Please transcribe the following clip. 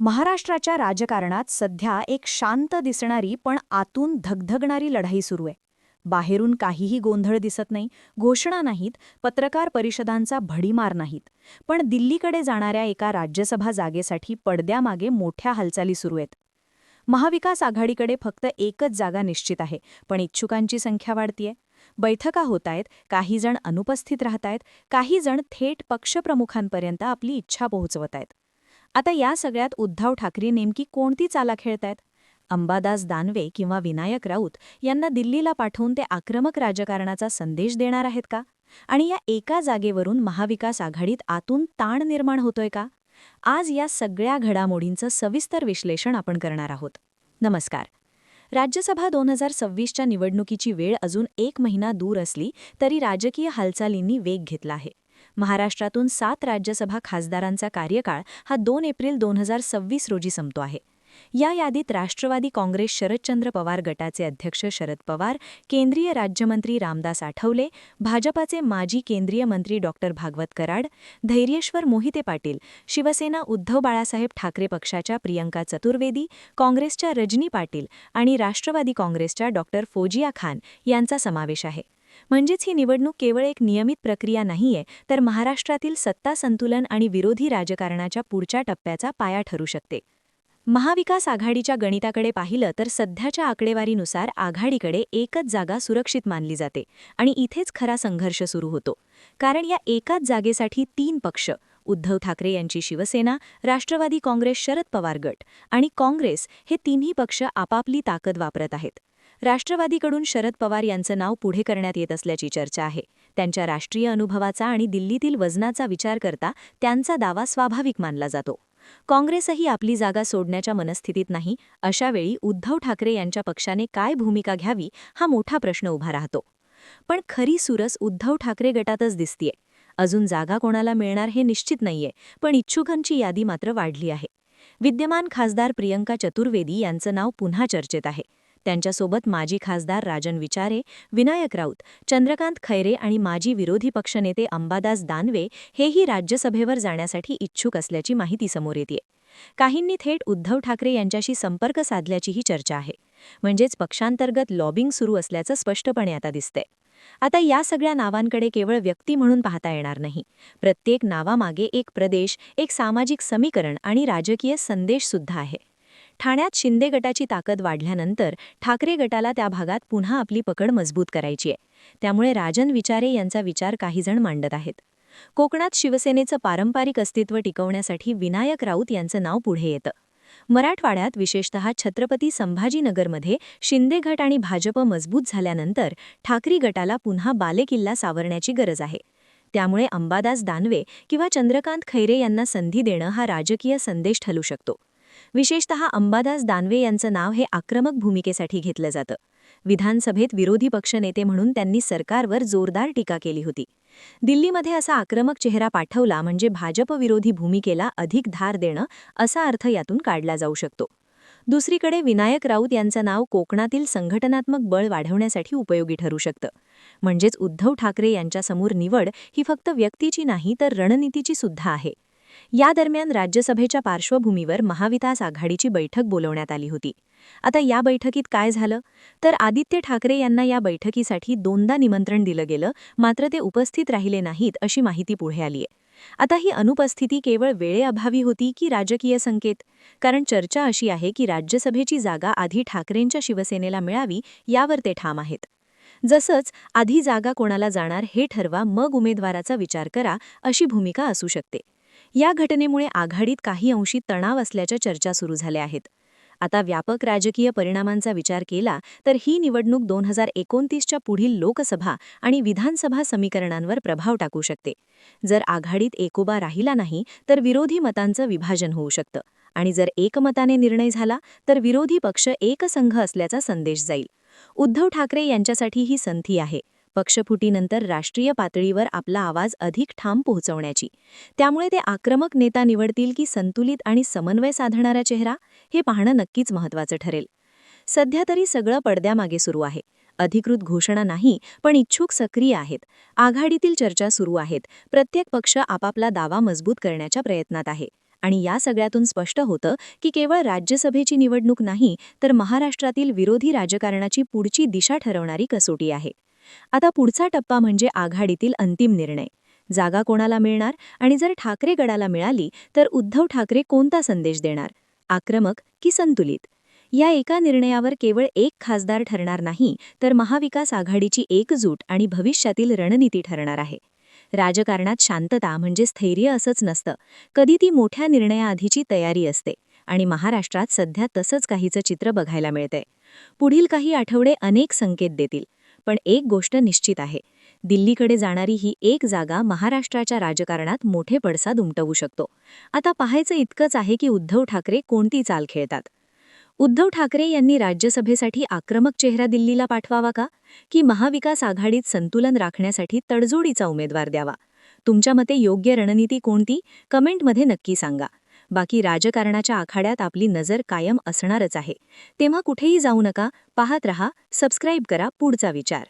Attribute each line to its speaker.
Speaker 1: महाराष्ट्राच्या राजकारणात सध्या एक शांत दिसणारी पण आतून धगधगणारी लढाई सुरू आहे. बाहेरून काहीही गोंधळ दिसत नाही, घोषणा नाहीत, पत्रकार परिषदांचा भडीमार नाहीत. पण दिल्लीकडे जाणाऱ्या एका राज्यसभा जागेसाठी पडद्यामागे मोठ्या हालचाली सुरू आहेत. महाविकास आघाडीकडे फक्त एकच जागा निश्चित आहे, पण इच्छुकांची संख्या वाढतीये. बैठका होतायत, काही जण अनुपस्थित राहतायत, काही जण थेट पक्षप्रमुखांपर्यंत आपली इच्छा पोहोचवतायत. आता या सगळ्यात उद्धव ठाकरे नेमकी कोणती चाला खेळतायत? अंबादास दानवे किंवा विनायक राऊत यांना दिल्लीला पाठवून ते आक्रमक राजकारणाचा संदेश देणार आहेत का? आणि या एका जागेवरून महाविकास आघाडीत आतून ताण निर्माण होतोय का? आज या सगळ्या घडामोडींचं सविस्तर विश्लेषण आपण करणार आहोत. नमस्कार. राज्यसभा 2026च्या निवडणुकीची वेळ अजून 1 महिना दूर असली तरी राजकीय हालचालींनी वेग घेतला आहे. महाराष्ट्रातून 7 राज्यसभा खासदारांचा कार्यकाळ हा 2 एप्रिल 2026 रोजी संपतो आहे. या यादीत राष्ट्रवादी काँग्रेस शरदचंद्र पवार गटाचे अध्यक्ष शरद पवार, केंद्रीय राज्यमंत्री रामदास आठवले, भाजपाचे माजी केंद्रीय मंत्री डॉक्टर भागवत कराड, धैर्येश्वर मोहिते पाटील, शिवसेना उद्धव बाळासाहेब ठाकरे पक्षाच्या प्रियंका चतुर्वेदी, काँग्रेसच्या रजनी पाटील आणि राष्ट्रवादी काँग्रेसच्या डॉक्टर फौजिया खान यांचा समावेश आहे. म्हणजेच ही निवडणूक केवळ एक नियमित प्रक्रिया नाहीये, तर महाराष्ट्रातील सत्ता संतुलन आणि विरोधी राजकारणाच्या पुढच्या टप्प्याचा पाया ठरू शकते. महाविकास आघाडीच्या गणिताकडे पाहिलं तर सध्याच्या आकडेवारीनुसार आघाडीकडे एकच जागा सुरक्षित मानली जाते आणि इथेच खरा संघर्ष सुरू होतो. कारण या एकाच जागेसाठी 3 पक्ष, उद्धव ठाकरे यांची शिवसेना, राष्ट्रवादी काँग्रेस शरद पवार गट आणि काँग्रेस हे तिन्ही पक्ष आपापली ताकद वापरत आहेत. राष्ट्रवादीकडून शरद पवार यांचं नाव पुढे करण्यात येत असल्याची चर्चा आहे. त्यांच्या राष्ट्रीय अनुभवाचा आणि दिल्लीतील वजनाचा विचार करता त्यांचा दावा स्वाभाविक मानला जातो. काँग्रेसही आपली जागा सोडण्याच्या मनस्थितीत नाही. अशावेळी उद्धव ठाकरे यांच्या पक्षाने काय भूमिका घ्यावी हा मोठा प्रश्न उभा राहतो. पण खरी सुरस उद्धव ठाकरे गटातच दिसतीये. अजून जागा कोणाला मिळणार हे निश्चित नाहीये, पण इच्छुकांची यादी मात्र वाढली आहे. विद्यमान खासदार प्रियंका चतुर्वेदी यांचं नाव पुन्हा चर्चेत आहे. त्यांच्यासोबत माजी खासदार राजन विचारे, विनायक राऊत, चंद्रकांत खैरे आणि माजी विरोधी पक्षनेते अंबादास दानवे हेही राज्यसभेवर जाण्यासाठी इच्छुक असल्याची माहिती समोर येते. काहींनी थेट उद्धव ठाकरे यांच्याशी संपर्क साधल्याचीही चर्चा आहे. म्हणजेच पक्षांतर्गत लॉबिंग सुरू असल्याचं स्पष्टपणे आता दिसतंय. आता या सगळ्या नावांकडे केवळ व्यक्ती म्हणून पाहता येणार नाही. प्रत्येक नावामागे एक प्रदेश, एक सामाजिक समीकरण आणि राजकीय संदेश सुद्धा आहे. ठाण्यात शिंदे गटाची ताकद वाढल्यानंतर ठाकरे गटाला त्या भागात पुन्हा आपली पकड मजबूत करायची आहे. त्यामुळे राजन विचारे यांचा विचार काहीजण मांडत आहेत. कोकणात शिवसेनेचं पारंपरिक अस्तित्व टिकवण्यासाठी विनायक राऊत यांचं नाव पुढे येतं. मराठवाड्यात विशेषतः छत्रपती संभाजीनगरमध्ये शिंदे गट आणि भाजप मजबूत झाल्यानंतर ठाकरे गटाला पुन्हा बालेकिल्ला सावरण्याची गरज आहे. त्यामुळे अंबादास दानवे किंवा चंद्रकांत खैरे यांना संधी देणं हा राजकीय संदेश ठरू शकतो. विशेषतः अंबादास दानवे यांचं नाव हे आक्रमक भूमिकेसाठी घेतलं जातं. विधानसभेत विरोधी पक्षनेते म्हणून त्यांनी सरकारवर जोरदार टीका केली होती. दिल्लीमध्ये असा आक्रमक चेहरा पाठवला म्हणजे भाजप विरोधी भूमिकेला अधिक धार देणं असा अर्थ यातून काढला जाऊ शकतो. दुसरीकडे विनायक राऊत यांचं नाव कोकणातील संघटनात्मक बळ वाढवण्यासाठी उपयोगी ठरू शकतं. म्हणजेच उद्धव ठाकरे यांच्यासमोर निवड ही फक्त व्यक्तीची नाही तर रणनीतीची सुद्धा आहे. या दरम्यान राज्यसभेच्या पार्श्वभूमीवर महाविकास आघाडीची बैठक बोलवण्यात आली होती. आता या बैठकीत काय झालं तर आदित्य ठाकरे यांना या बैठकीसाठी 2दा निमंत्रण दिलं गेलं, मात्र ते उपस्थित राहिले नाहीत अशी माहिती पुढे आलीय. आता ही अनुपस्थिती केवळ वेळेअभावी होती की राजकीय संकेत? कारण चर्चा अशी आहे की राज्यसभेची जागा आधी ठाकरेंच्या शिवसेनेला मिळावी यावर ते ठाम आहेत. जसंच आधी जागा कोणाला जाणार हे ठरवा, मग उमेदवाराचा विचार करा, अशी भूमिका असू शकते. या घटनेमुळे आघाडीत काही अंशी तणाव असल्याच्या चर्चा सुरू झाल्या आहेत. आता व्यापक राजकीय परिणामांचा विचार केला तर ही निवडणूक 2029च्या पुढील लोकसभा आणि विधानसभा समीकरणांवर प्रभाव टाकू शकते. जर आघाडीत एकोबा राहिला नाही तर विरोधी मतांचं विभाजन होऊ शकतं आणि जर एकमताने निर्णय झाला तर विरोधी पक्ष एकसंघ असल्याचा संदेश जाईल. उद्धव ठाकरे यांच्यासाठी ही संधी आहे पक्षफुटीनंतर राष्ट्रीय पातळीवर आपला आवाज अधिक ठाम पोहोचवण्याची. त्यामुळे ते आक्रमक नेता निवडतील की संतुलित आणि समन्वय साधणारा चेहरा, हे पाहणं नक्कीच महत्त्वाचं ठरेल. सध्या तरी सगळं पडद्यामागे सुरू आहे. अधिकृत घोषणा नाही, पण इच्छुक सक्रिय आहेत. आघाडीतील चर्चा सुरू आहेत. प्रत्येक पक्ष आपापला दावा मजबूत करण्याच्या प्रयत्नात आहे आणि या सगळ्यातून स्पष्ट होतं की केवळ राज्यसभेची निवडणूक नाही तर महाराष्ट्रातील विरोधी राजकारणाची पुढची दिशा ठरवणारी कसोटी आहे. आता पुढचा टप्पा म्हणजे आघाडीतील अंतिम निर्णय. जागा कोणाला मिळणार आणि जर ठाकरे गडाला मिळाली तर उद्धव ठाकरे कोणता संदेश देणार? आक्रमक की संतुलित? या एका निर्णयावर केवळ एक खासदार ठरणार नाही तर महाविकास आघाडीची एकजूट आणि भविष्यातील रणनीती ठरणार आहे. राजकारणात शांतता म्हणजे स्थैर्य असंच नसतं, कधी ती मोठ्या निर्णयाआधीची तयारी असते आणि महाराष्ट्रात सध्या तसंच काहीचं चित्र बघायला मिळतंय. पुढील काही आठवडे अनेक संकेत देतील, पण एक गोष्ट निश्चित आहे, दिल्लीकडे जाणारी ही एक जागा महाराष्ट्राच्या राजकारणात मोठे पडसाद उमटवू शकतो. आता पाहायचं इतकंच आहे की उद्धव ठाकरे कोणती चाल खेळतात. उद्धव ठाकरे यांनी राज्यसभेसाठी आक्रमक चेहरा दिल्लीला पाठवावा का? की महाविकास आघाडीत संतुलन राखण्यासाठी तडजोडीचा उमेदवार द्यावा? तुमच्या मते योग्य रणनीती कोणती? कमेंटमध्ये नक्की सांगा. बाकी राजकारणाच्या आखाड्यात आपली नजर कायम असणारच आहे. तेव्हा कुठेही जाऊ नका, पाहत रहा, सबस्क्राईब करा पुढचा विचार.